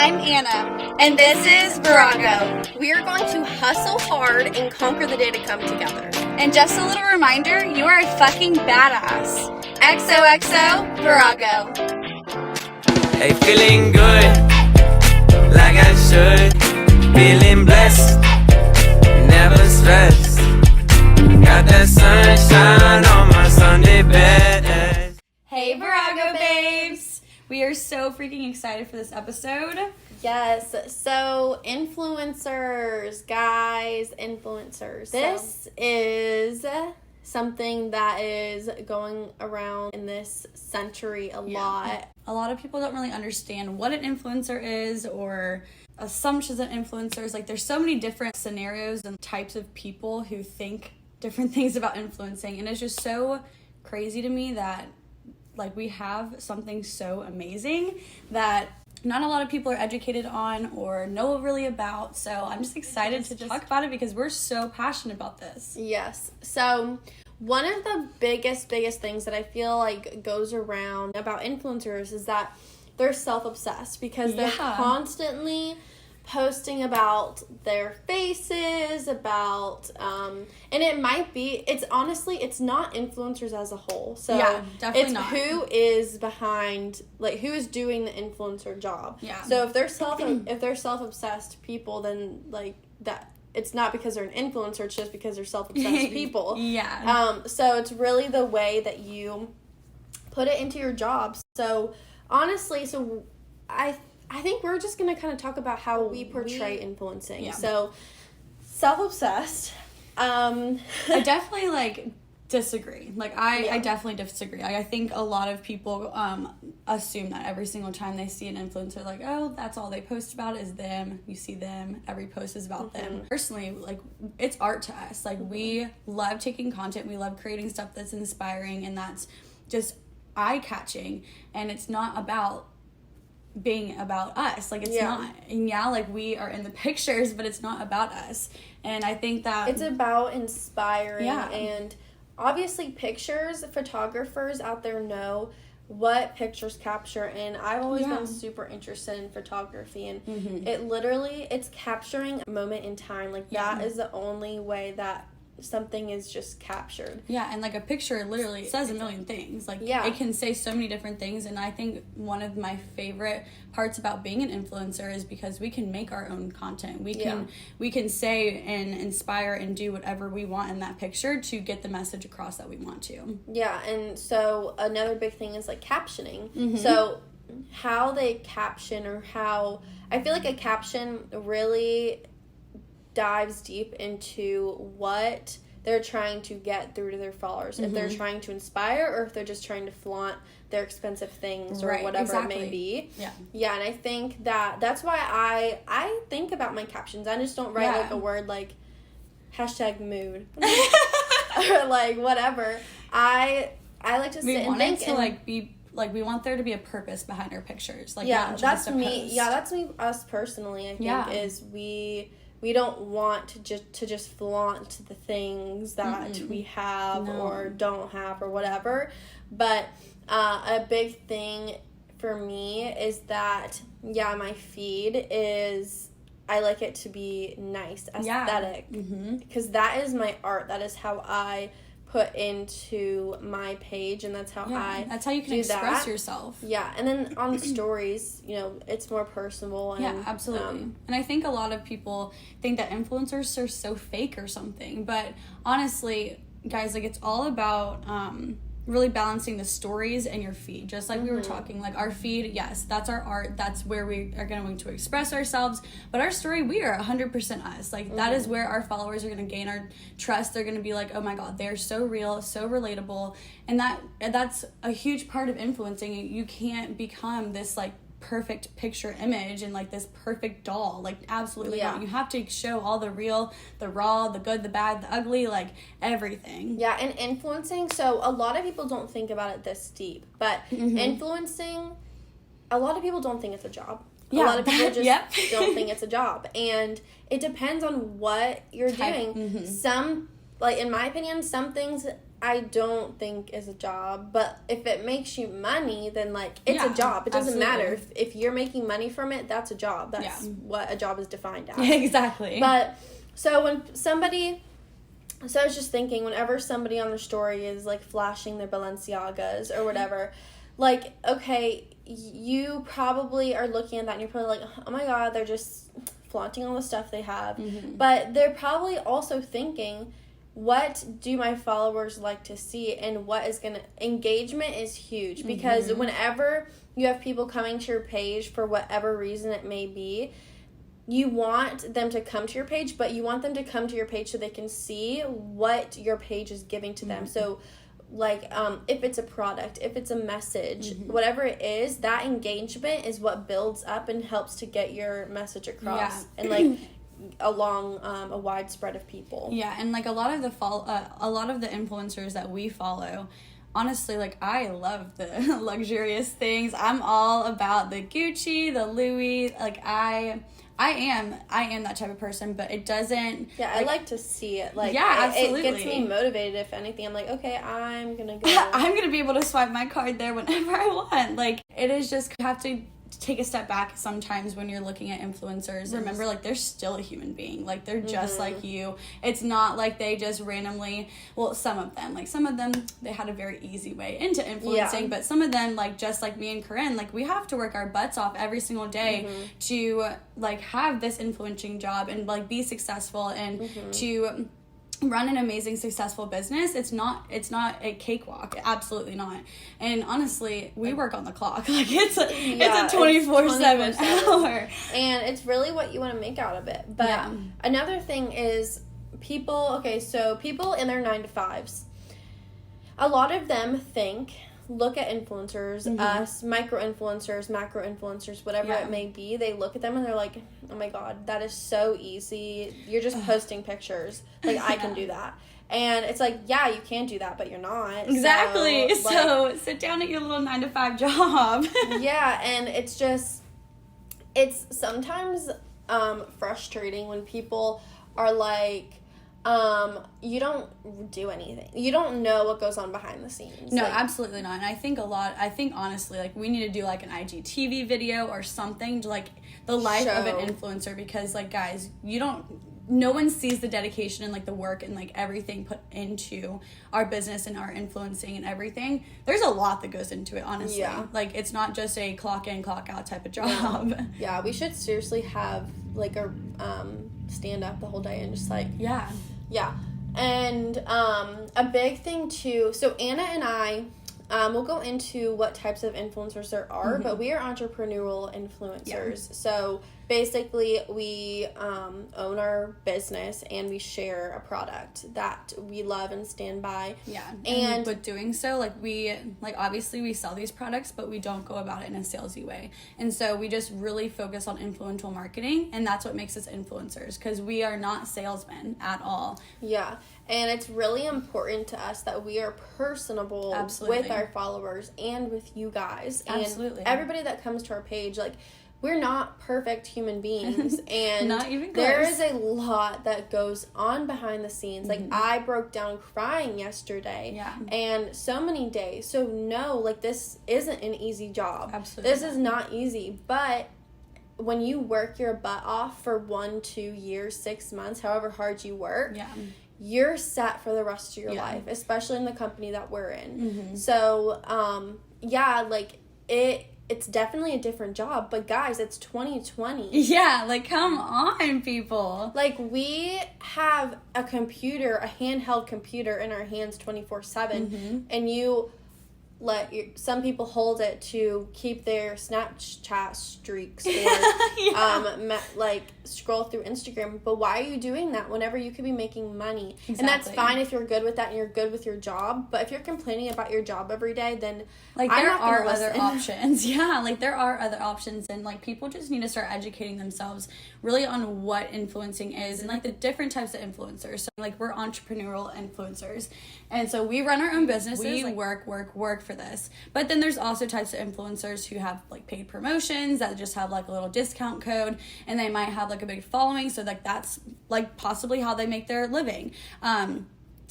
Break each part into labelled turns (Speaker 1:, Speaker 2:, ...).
Speaker 1: I'm Anna, and this is Virago.
Speaker 2: We are going to hustle hard and conquer the day to come together.
Speaker 1: And just a little reminder, you are a fucking badass. XOXO Virago.
Speaker 3: Hey, feeling good, like I should. Feeling blessed, never stressed. Got that sunshine on my Sunday bed.
Speaker 1: Hey, Virago Babes. We are so freaking excited for this episode.
Speaker 2: Yes, so influencers, guys, influencers. This is something that is going around in this century a lot.
Speaker 1: A lot of people don't really understand what an influencer is or assumptions of influencers. Like, there's so many different scenarios and types of people who think different things about influencing, and it's just so crazy to me that like we have something so amazing that not a lot of people are educated on or know really about. So I'm just excited to talk about it because we're so passionate about this.
Speaker 2: Yes. So one of the biggest things that I feel like goes around about influencers is that they're self-obsessed because they're constantly posting about their faces, about and it's honestly not influencers as a whole. So
Speaker 1: yeah, definitely
Speaker 2: it's
Speaker 1: not.
Speaker 2: who is behind, like, who is doing the influencer job.
Speaker 1: Yeah.
Speaker 2: So if they're self-obsessed people, then like that, it's not because they're an influencer, it's just because they're self-obsessed people.
Speaker 1: Yeah.
Speaker 2: So it's really the way that you put it into your job. So honestly, I think we're just going to kind of talk about how we portray influencing.
Speaker 1: Yeah.
Speaker 2: So, self-obsessed.
Speaker 1: I definitely, disagree. I definitely disagree. I think a lot of people assume that every single time they see an influencer, like, oh, that's all they post about is them. You see them. Every post is about them. Personally, it's art to us. We love taking content. We love creating stuff that's inspiring and that's just eye-catching. And it's not about being about us. It's not. And we are in the pictures, but it's not about us. And I think that
Speaker 2: it's about inspiring. And obviously pictures, photographers out there know what pictures capture, and I've always been super interested in photography, and it's capturing a moment in time. That is the only way that something is just captured.
Speaker 1: Yeah, and a picture literally says a million things. It can say so many different things, and I think one of my favorite parts about being an influencer is because we can make our own content. We can say and inspire and do whatever we want in that picture to get the message across that we want to.
Speaker 2: Yeah, and so another big thing is captioning. So how they caption, or how I feel like a caption really dives deep into what they're trying to get through to their followers. If they're trying to inspire, or if they're just trying to flaunt their expensive things, or whatever it may be. Yeah, and I think that's why I think about my captions. I just don't write a word like #mood or whatever. I like to sit and think and
Speaker 1: be we want there to be a purpose behind our pictures.
Speaker 2: That's me. Post. Yeah, that's me. Us personally, I think is we don't want to just flaunt the things that we have or don't have or whatever. But a big thing for me is that, my feed is, I like it to be nice, aesthetic. Because that is my art. That is how I put into my page, and that's how
Speaker 1: that's how you can express yourself.
Speaker 2: Yeah, and then on stories, it's more personal. And,
Speaker 1: absolutely. And I think a lot of people think that influencers are so fake or something, but honestly, guys, it's all about really balancing the stories and your feed, just like we were talking. Our feed, yes, that's our art, that's where we are going to express ourselves, but our story, we are 100% us. That is where our followers are going to gain our trust. They're going to be like, oh my god, they're so real, so relatable, and that's a huge part of influencing. You can't become this perfect picture image and this perfect doll. Absolutely not. You have to show all the real, the raw, the good, the bad, the ugly, everything.
Speaker 2: Yeah, and influencing, so a lot of people don't think about it this deep, but influencing, a lot of people don't think it's a job. A lot of people just don't think it's a job, and it depends on what you're doing. Some, in my opinion, some things I don't think is a job, but if it makes you money, then, like, it's a job. It doesn't matter. If you're making money from it, that's a job. That's what a job is defined as.
Speaker 1: Exactly.
Speaker 2: But, so when somebody, so I was just thinking, whenever somebody on their story is, like, flashing their Balenciagas or whatever, like, okay, you probably are looking at that and you're probably like, oh my God, they're just flaunting all the stuff they have. Mm-hmm. But they're probably also thinking, what do my followers like to see, and what is gonna, engagement is huge, because whenever you have people coming to your page for whatever reason it may be, you want them to come to your page, but you want them to come to your page so they can see what your page is giving to them. So, like, if it's a product, if it's a message, whatever it is, that engagement is what builds up and helps to get your message across and, like, along a wide spread of people.
Speaker 1: Yeah, and, like, a lot of the influencers that we follow, honestly, like, I love the luxurious things. I'm all about the Gucci, the Louis. Like, I am that type of person, but it doesn't...
Speaker 2: Yeah, I like to see it. Like,
Speaker 1: absolutely.
Speaker 2: It gets me motivated, if anything. I'm like, okay, I'm gonna go...
Speaker 1: I'm gonna be able to swipe my card there whenever I want. Like, it is just, you have to take a step back sometimes when you're looking at influencers. Remember, like, they're still a human being. Like, they're just like you. It's not like they just randomly... Well, some of them, they had a very easy way into influencing, but some of them, like, just like me and Corinne, like, we have to work our butts off every single day to, like, have this influencing job and, like, be successful and to run an amazing, successful business. It's not a cakewalk. Absolutely not. And honestly, we work on the clock. Like, it's a 24/7 hour.
Speaker 2: And it's really what you want to make out of it. But another thing is people in their 9-to-5s, a lot of them look at influencers, us, micro-influencers, macro-influencers, whatever it may be. They look at them and they're like, oh my God, that is so easy. You're just posting pictures. Like, I can do that. And it's like, yeah, you can do that, but you're not.
Speaker 1: Exactly. So sit down at your little 9-to-5 job.
Speaker 2: Yeah, and it's sometimes frustrating when people are like, you don't do anything. You don't know what goes on behind the scenes.
Speaker 1: No, like, absolutely not. And I think honestly, like, we need to do, like, an IGTV video or something to, like, the life of an influencer, because, like, guys, no one sees the dedication and, like, the work and, like, everything put into our business and our influencing and everything. There's a lot that goes into it, honestly. Yeah. Like, it's not just a clock in, clock out type of job.
Speaker 2: Yeah, we should seriously have, like, a stand up the whole day and just, like...
Speaker 1: Yeah.
Speaker 2: Yeah. And a big thing, too... So, Anna and I... we'll go into what types of influencers there are, but we are entrepreneurial influencers. Yeah. So basically, we own our business and we share a product that we love and stand by.
Speaker 1: Yeah, and with doing so, obviously we sell these products, but we don't go about it in a salesy way. And so we just really focus on influential marketing, and that's what makes us influencers, because we are not salesmen at all.
Speaker 2: Yeah. And it's really important to us that we are personable with our followers and with you guys.
Speaker 1: Absolutely.
Speaker 2: And everybody that comes to our page, like, we're not perfect human beings. And
Speaker 1: not even close.
Speaker 2: There is a lot that goes on behind the scenes. Like, I broke down crying yesterday.
Speaker 1: Yeah.
Speaker 2: And so many days. So, no, like, this isn't an easy job.
Speaker 1: Absolutely.
Speaker 2: This is not easy. But... when you work your butt off for 1, 2 years, 6 months, however hard you work, you're set for the rest of your life, especially in the company that we're in. So, it's definitely a different job, but guys, it's 2020.
Speaker 1: Yeah, like, come on, people.
Speaker 2: Like, we have a handheld computer in our hands 24/7, and you let some people hold it to keep their Snapchat streaks or scroll through Instagram. But why are you doing that whenever you could be making money? Exactly. And that's fine if you're good with that and you're good with your job. But if you're complaining about your job every day, then
Speaker 1: there are other options. Yeah, like, there are other options, and, like, people just need to start educating themselves really on what influencing is and, like, the different types of influencers. So, like, we're entrepreneurial influencers, and so we run our own businesses. We work for this. But then there's also types of influencers who have, like, paid promotions that just have, like, a little discount code, and they might have, like, a big following, so, like, that's, like, possibly how they make their living.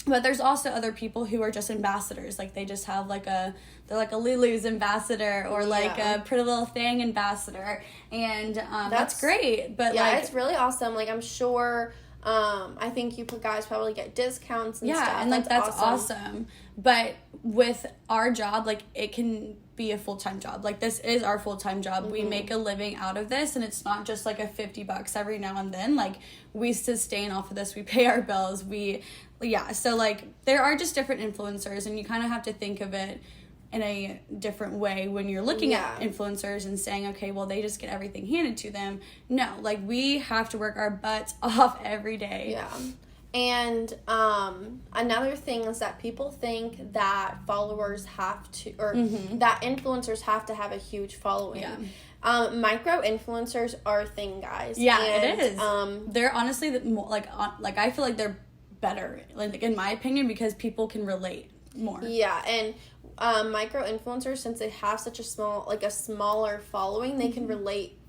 Speaker 1: But there's also other people who are just ambassadors. Like, they just have they're like a Lulu's ambassador or like a Pretty Little Thing ambassador. And that's great. But
Speaker 2: it's really awesome. Like, I'm sure, I think you guys probably get discounts and stuff.
Speaker 1: Yeah, and that's awesome. But with our job, like, it can be a full-time job. Like, this is our full-time job. Mm-hmm. We make a living out of this, and it's not just like a $50 every now and then. Like, we sustain off of this. We pay our bills. So like, there are just different influencers, and you kind of have to think of it in a different way when you're looking at influencers and saying, okay, well, they just get everything handed to them. No, like, we have to work our butts off every day.
Speaker 2: Yeah. And another thing is that people think that followers have to, or that influencers have to have a huge following.
Speaker 1: Yeah.
Speaker 2: Micro influencers are a thing, guys.
Speaker 1: Yeah, and it is. They're honestly like I feel like they're better, like, in my opinion, because people can relate more.
Speaker 2: Yeah, and micro influencers, since they have such a smaller following, they can relate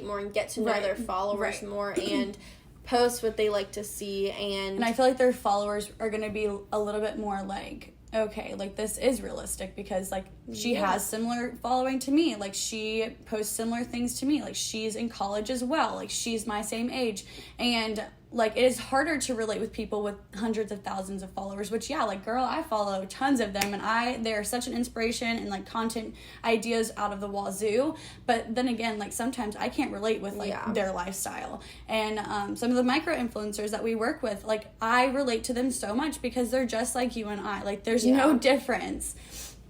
Speaker 2: more and get to know their followers more and post what they like to see. And
Speaker 1: I feel like their followers are going to be a little bit more like, okay, like, this is realistic because, like, she has similar following to me. Like, she posts similar things to me. Like, she's in college as well. Like, she's my same age. And, like, it is harder to relate with people with hundreds of thousands of followers, which, like, girl, I follow tons of them, and they're such an inspiration and, like, content ideas out of the wazoo. But then again, like, sometimes I can't relate with, like, their lifestyle. And some of the micro influencers that we work with, like, I relate to them so much because they're just like you and I. Like, there's no difference.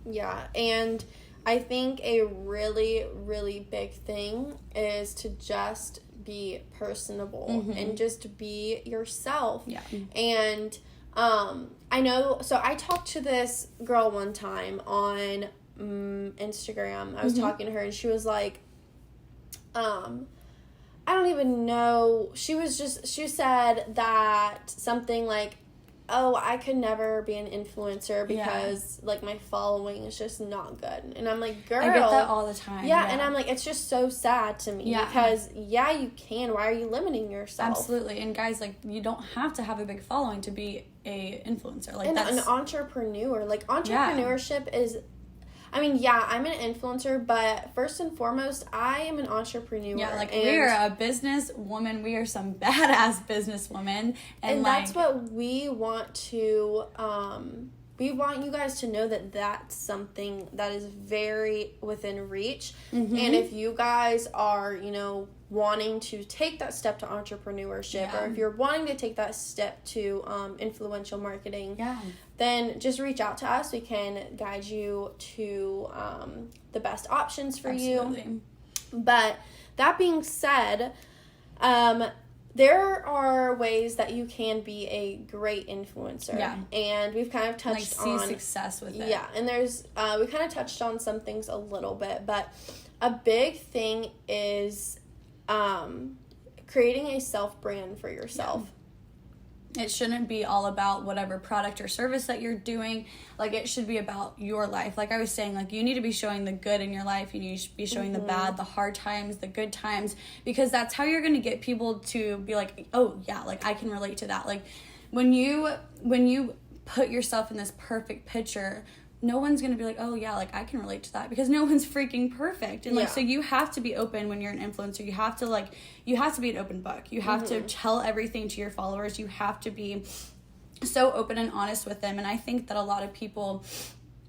Speaker 2: Yeah, and I think a really, really big thing is to just be personable and just be yourself.
Speaker 1: Yeah.
Speaker 2: And I know, so I talked to this girl one time on Instagram. I was talking to her, and she was like, I don't even know, she said that something like, oh, I could never be an influencer because, like, my following is just not good. And I'm like, girl.
Speaker 1: I get that all the time.
Speaker 2: Yeah, and I'm like, it's just so sad to me. Because, you can. Why are you limiting yourself?
Speaker 1: Absolutely. And guys, like, you don't have to have a big following to be a influencer. Like,
Speaker 2: and an entrepreneur. Like, entrepreneurship is... I mean, I'm an influencer, but first and foremost, I am an entrepreneur.
Speaker 1: Yeah, like, we are a business woman. We are some badass business women. And
Speaker 2: that's what we want to, we want you guys to know that that's something that is very within reach. And if you guys are, wanting to take that step to entrepreneurship, or if you're wanting to take that step to influential marketing, then just reach out to us. We can guide you to the best options for you. But that being said, there are ways that you can be a great influencer. And we've kind of touched on
Speaker 1: success with it.
Speaker 2: And there's we kind of touched on some things a little bit, but a big thing is creating a self-brand for yourself.
Speaker 1: It shouldn't be all about whatever product or service that you're doing. Like, it should be about your life. Like I was saying, like, you need to be showing the good in your life. You need to be showing the bad, the hard times, the good times, because that's how you're going to get people to be like, oh yeah, like, I can relate to that. Like, when you put yourself in this perfect picture, no one's going to be like, oh yeah, like, I can relate to that, because no one's freaking perfect. And like, so you have to be open when you're an influencer. You have to be an open book. You have to tell everything to your followers. You have to be so open and honest with them. And I think that a lot of people,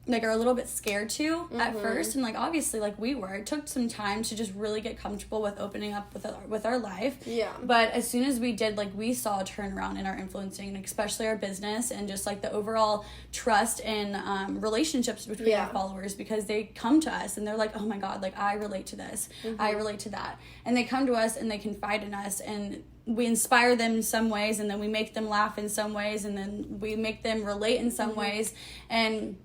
Speaker 1: like, are a little bit scared to at first, and like, obviously, like, we were, it took some time to just really get comfortable with opening up with our life. But as soon as we did, like, we saw a turnaround in our influencing, and especially our business, and just like the overall trust and relationships between our followers, because they come to us and they're like, oh my god, like, I relate to this, I relate to that, and they come to us and they confide in us, and we inspire them in some ways, and then we make them laugh in some ways, and then we make them relate in some ways. And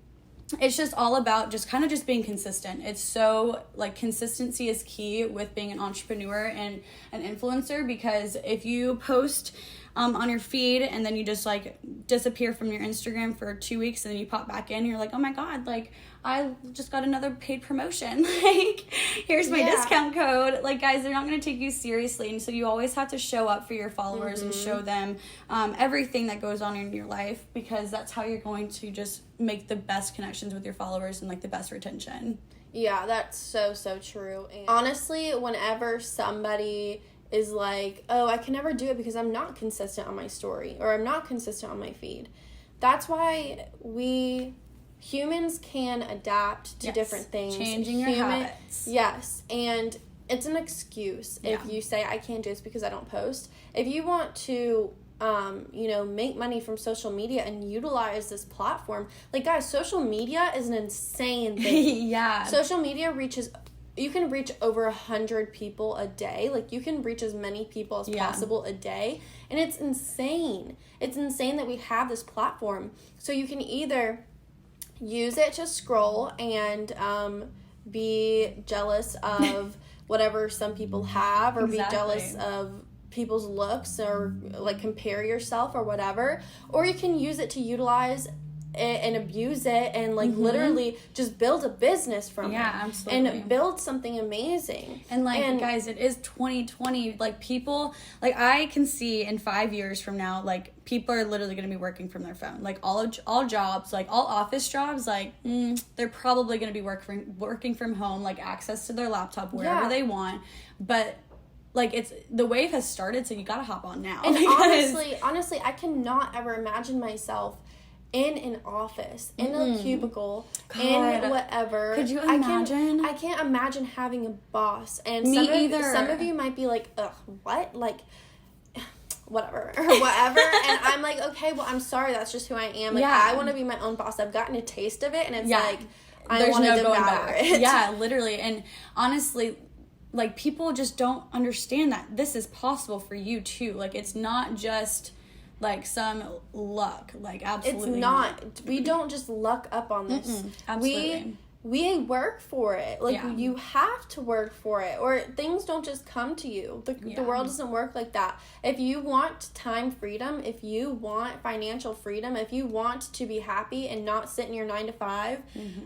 Speaker 1: it's just all about just kind of just being consistent. It's so, like, consistency is key with being an entrepreneur and an influencer, because if you post on your feed, and then you just like disappear from your Instagram for 2 weeks, and then you pop back in and you're like, oh my god, like I just got another paid promotion, like here's my discount code. Like, guys, they're not going to take you seriously, and so you always have to show up for your followers and show them everything that goes on in your life, because that's how you're going to just make the best connections with your followers and like the best retention.
Speaker 2: Yeah, that's so true. And honestly, whenever somebody is like, oh, I can never do it because I'm not consistent on my story, or I'm not consistent on my feed, that's why humans can adapt to different things.
Speaker 1: Changing your habits.
Speaker 2: Yes, and it's an excuse if you say, I can't do this because I don't post. If you want to make money from social media and utilize this platform, like, guys, social media is an insane thing.
Speaker 1: Yeah.
Speaker 2: Social media you can reach over 100 people a day. Like, you can reach as many people as possible a day. And it's insane. It's insane that we have this platform. So you can either use it to scroll and be jealous of whatever some people have, or be jealous of people's looks, or like compare yourself or whatever, or you can use it to utilize it and abuse it and like literally just build a business from it.
Speaker 1: Absolutely.
Speaker 2: And build something amazing.
Speaker 1: And guys, it is 2020. Like, people, like, I can see in 5 years from now, like, people are literally going to be working from their phone. Like, all jobs, like all office jobs, like they're probably going to be working from home, like access to their laptop wherever they want. But like, it's, the wave has started, so you gotta hop on now.
Speaker 2: And honestly, I cannot ever imagine myself in an office, in a cubicle, in whatever.
Speaker 1: Could you imagine?
Speaker 2: I can't imagine having a boss. And some of you might be like, ugh, what? Like, whatever, or whatever. And I'm like, okay, well, I'm sorry, that's just who I am. Like, I want to be my own boss. I've gotten a taste of it, and it's like, I want to devour it.
Speaker 1: Yeah, literally. And honestly, like, people just don't understand that this is possible for you too. Like, it's not just like some luck. Like, absolutely
Speaker 2: it's not. We don't just luck up on this.
Speaker 1: Absolutely.
Speaker 2: We work for it. Like, you have to work for it, or things don't just come to you. The world doesn't work like that. If you want time freedom, if you want financial freedom, if you want to be happy and not sit in your 9 to 5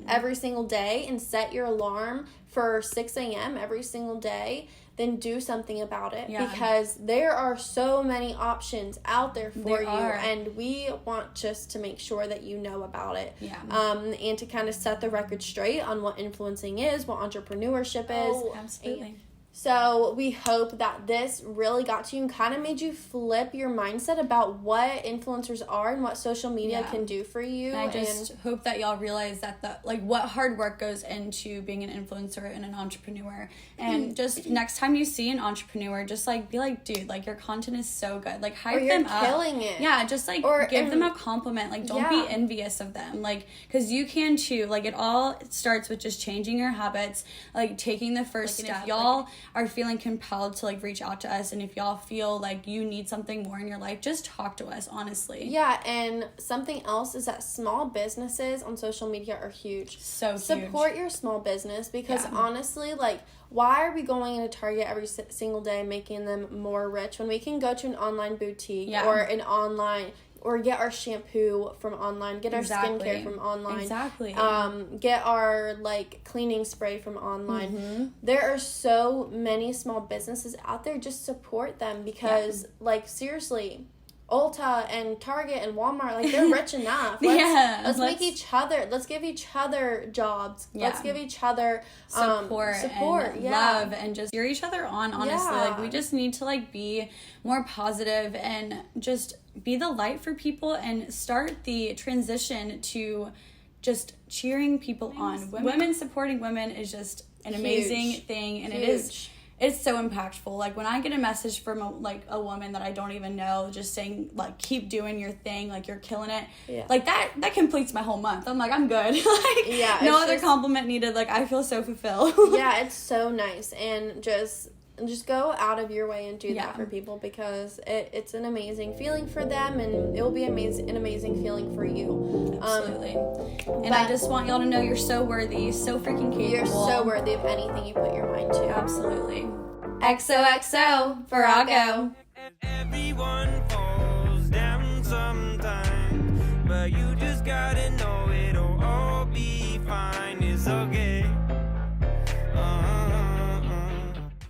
Speaker 2: every single day and set your alarm for 6 a.m. every single day, then do something about it, because there are so many options out there for you, and we want just to make sure that you know about it, and to kind of set the record straight on what influencing is, what entrepreneurship is.
Speaker 1: Absolutely.
Speaker 2: So we hope that this really got to you and kind of made you flip your mindset about what influencers are and what social media can do for you.
Speaker 1: And I just hope that y'all realize that what hard work goes into being an influencer and an entrepreneur. And just next time you see an entrepreneur, just like be like, dude, like, your content is so good. Like, hype them up.
Speaker 2: You're killing it.
Speaker 1: Yeah, just like give them a compliment. Like, don't be envious of them. Like, because you can too. Like, it all starts with just changing your habits, like taking the first step. If y'all are feeling compelled to like reach out to us, and if y'all feel like you need something more in your life, just talk to us, honestly.
Speaker 2: Yeah, and something else is that small businesses on social media are huge.
Speaker 1: So huge.
Speaker 2: Support your small business, because honestly, like, why are we going into Target every single day making them more rich when we can go to an online boutique or an online, or get our shampoo from online, get our skincare from online. Get our, like, cleaning spray from online. There are so many small businesses out there. Just support them, because, like, seriously, Ulta and Target and Walmart, like, they're rich enough. Let's make each other, let's give each other jobs. Let's give each other support
Speaker 1: and love, and just cheer each other on, honestly. Like, we just need to, like, be more positive and just be the light for people, and start the transition to just cheering people on. Women supporting women is just an amazing thing, and it's so impactful. Like, when I get a message from a woman that I don't even know, just saying, like, keep doing your thing, like, you're killing it, like, that completes my whole month. I'm like, I'm good. Like, no other compliment needed. Like, I feel so fulfilled.
Speaker 2: It's so nice. And just go out of your way and do that for people, because it's an amazing feeling for them, and it will be an amazing feeling for you.
Speaker 1: Absolutely. And I just want y'all to know you're so worthy, so freaking capable.
Speaker 2: You're so worthy of anything you put your mind to.
Speaker 1: Absolutely. XOXO, Virago.
Speaker 3: Everyone